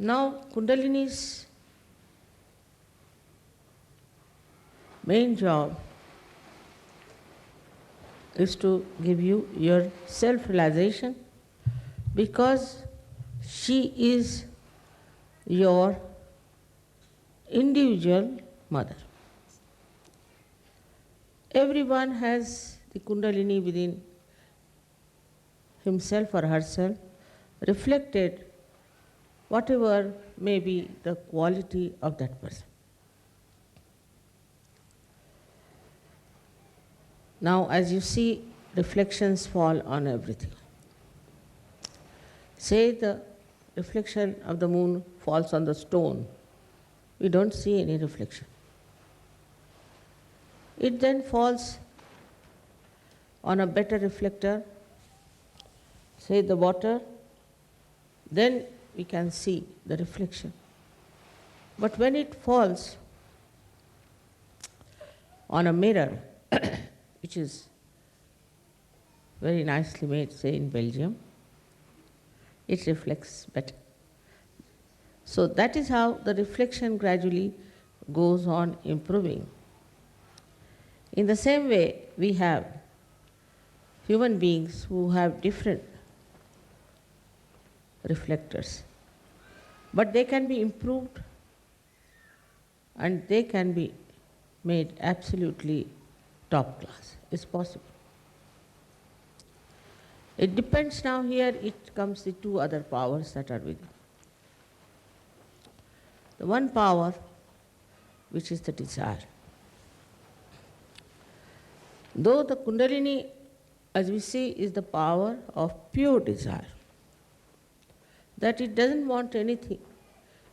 Now, Kundalini's main job is to give you your self-realization, because she is your individual mother. Everyone has the Kundalini within himself or herself, reflected whatever may be the quality of that person. Now, as you see, reflections fall on everything. Say the reflection of the moon falls on the stone, we don't see any reflection. It then falls on a better reflector, say the water, then we can see the reflection. But when it falls on a mirror, which is very nicely made, say in Belgium, it reflects better. So that is how the reflection gradually goes on improving. In the same way, we have human beings who have different reflectors, but they can be improved and they can be made absolutely top class. It's possible. It depends now. Here it comes the two other powers that are within. The one power, which is the desire. Though the Kundalini, as we see, is the power of pure desire, that it doesn't want anything,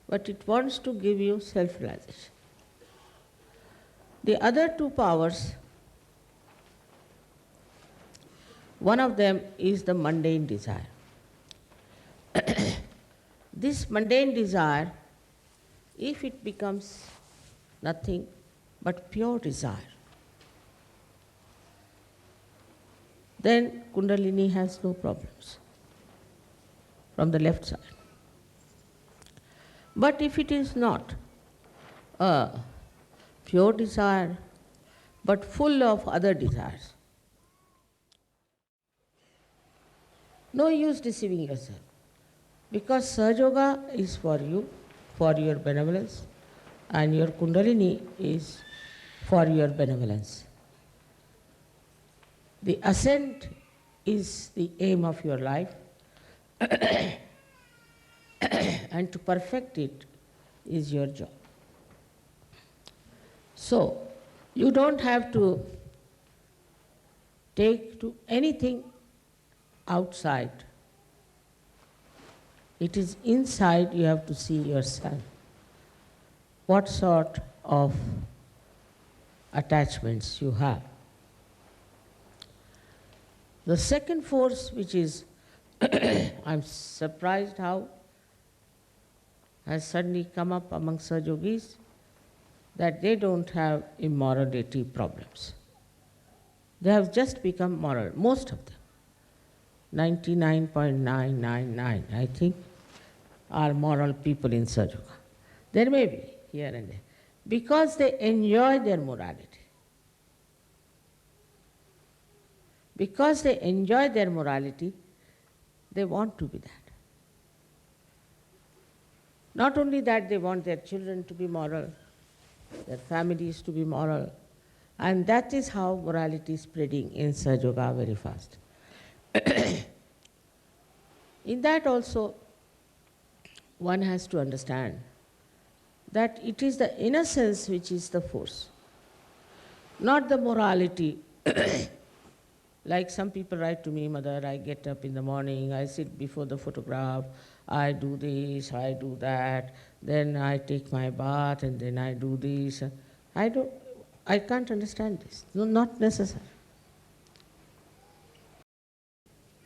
but it wants to give you self-realization. The other two powers, one of them is the mundane desire. This mundane desire, if it becomes nothing but pure desire, then Kundalini has no problems from the left side. But if it is not a pure desire, but full of other desires, no use deceiving yourself, because Sahaja Yoga is for you, for your benevolence, and your Kundalini is for your benevolence. The ascent is the aim of your life, and to perfect it is your job. So, you don't have to take to anything outside. It is inside you have to see yourself. What sort of attachments you have. The second force, which is, I'm surprised how has suddenly come up among Sahaja Yogis, that they don't have immorality problems. They have just become moral, most of them. 99.999, I think, are moral people in Sahaja Yoga. There may be here and there, because they enjoy their morality. Because they enjoy their morality, they want to be that. Not only that, they want their children to be moral, their families to be moral, and that is how morality is spreading in Sahaja Yoga very fast. In that also, one has to understand that it is the innocence which is the force, not the morality. Like some people write to me, Mother, I get up in the morning, I sit before the photograph, I do this, I do that, then I take my bath, and then I do this. I can't understand this. No, not necessary.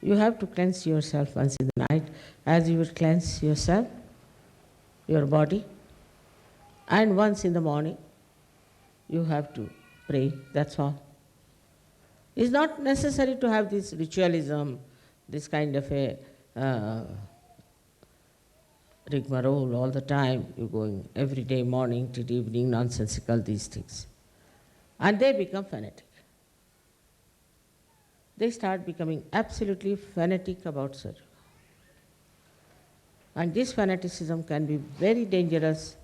You have to cleanse yourself once in the night, as you would cleanse yourself, your body, and once in the morning, you have to pray, that's all. It's not necessary to have this ritualism, this kind of a rigmarole all the time. You're going every day, morning till evening, nonsensical, these things. And they become fanatic. They start becoming absolutely fanatic about Sahaja. And this fanaticism can be very dangerous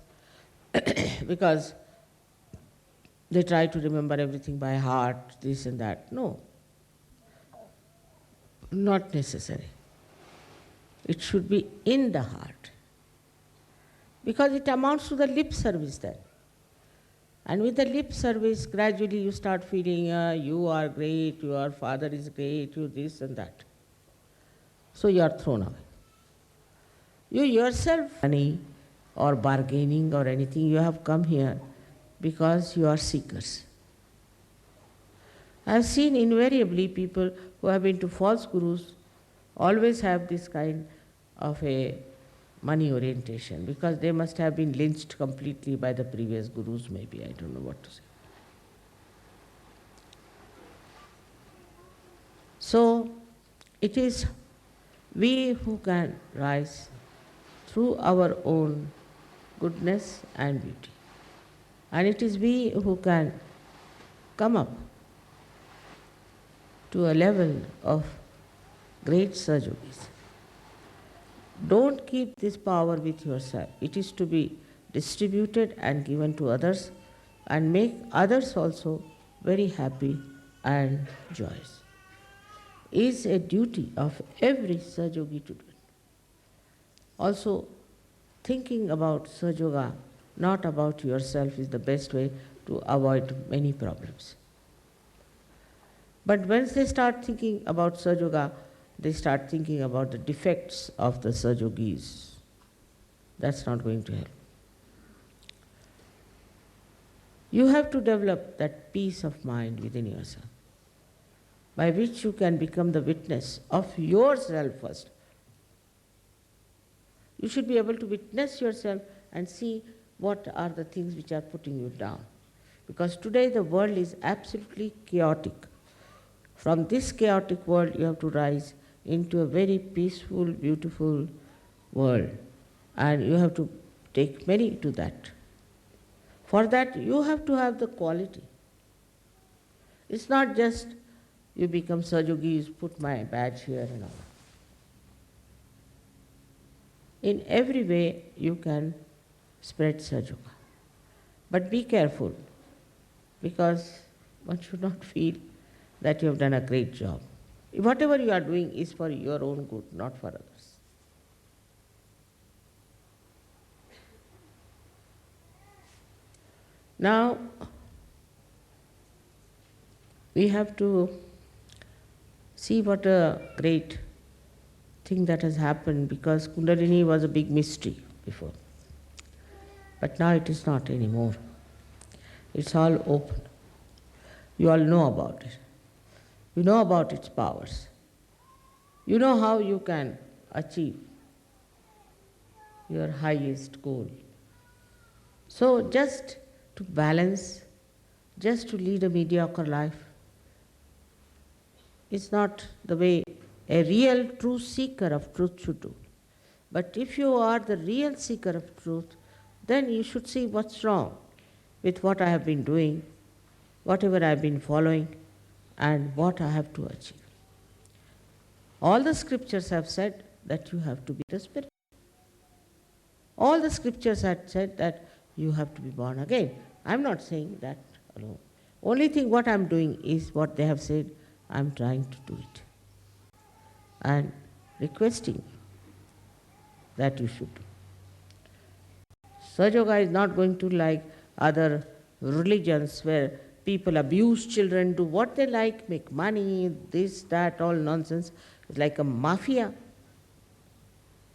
because they try to remember everything by heart, this and that. No, not necessary. It should be in the heart. Because it amounts to the lip service then. And with the lip service, gradually you start feeling, you are great, your father is great, you this and that. So you are thrown away. You yourself, money or bargaining or anything, you have come here because you are seekers. I have seen invariably people who have been to false gurus always have this kind of a money orientation because they must have been lynched completely by the previous gurus, maybe, I don't know what to say. So, it is we who can rise through our own goodness and beauty. And it is we who can come up to a level of great Sahajogis. Don't keep this power with yourself. It is to be distributed and given to others and make others also very happy and joyous. It is a duty of every Sahajogi to do it. Also, thinking about Sahajoga, not about yourself, is the best way to avoid many problems. But once they start thinking about Sahajoga, they start thinking about the defects of the Sahajogis. That's not going to help. You have to develop that peace of mind within yourself, by which you can become the witness of yourself first. You should be able to witness yourself and see what are the things which are putting you down. Because today the world is absolutely chaotic. From this chaotic world you have to rise into a very peaceful, beautiful world. And you have to take many to that. For that you have to have the quality. It's not just you become Sahajogis, put my badge here and all. In every way you can spread Sahajoga. But be careful, because one should not feel that you have done a great job. Whatever you are doing is for your own good, not for others. Now, we have to see what a great thing that has happened, because Kundalini was a big mystery before. But now it is not anymore. It's all open. You all know about it. You know about its powers. You know how you can achieve your highest goal. So just to balance, just to lead a mediocre life, is not the way a real true seeker of truth should do. But if you are the real seeker of truth, then you should see what's wrong with what I have been doing, whatever I have been following, and what I have to achieve. All the scriptures have said that you have to be the spirit. All the scriptures have said that you have to be born again. I'm not saying that alone. Only thing what I'm doing is what they have said, I'm trying to do it. And requesting that you should do. Sahajoga is not going to like other religions where people abuse children, do what they like, make money, this, that, all nonsense. It's like a mafia.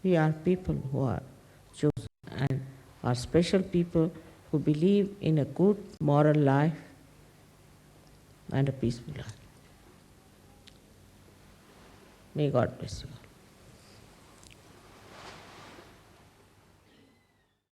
We are people who are chosen and are special people who believe in a good moral life and a peaceful life. May God bless you.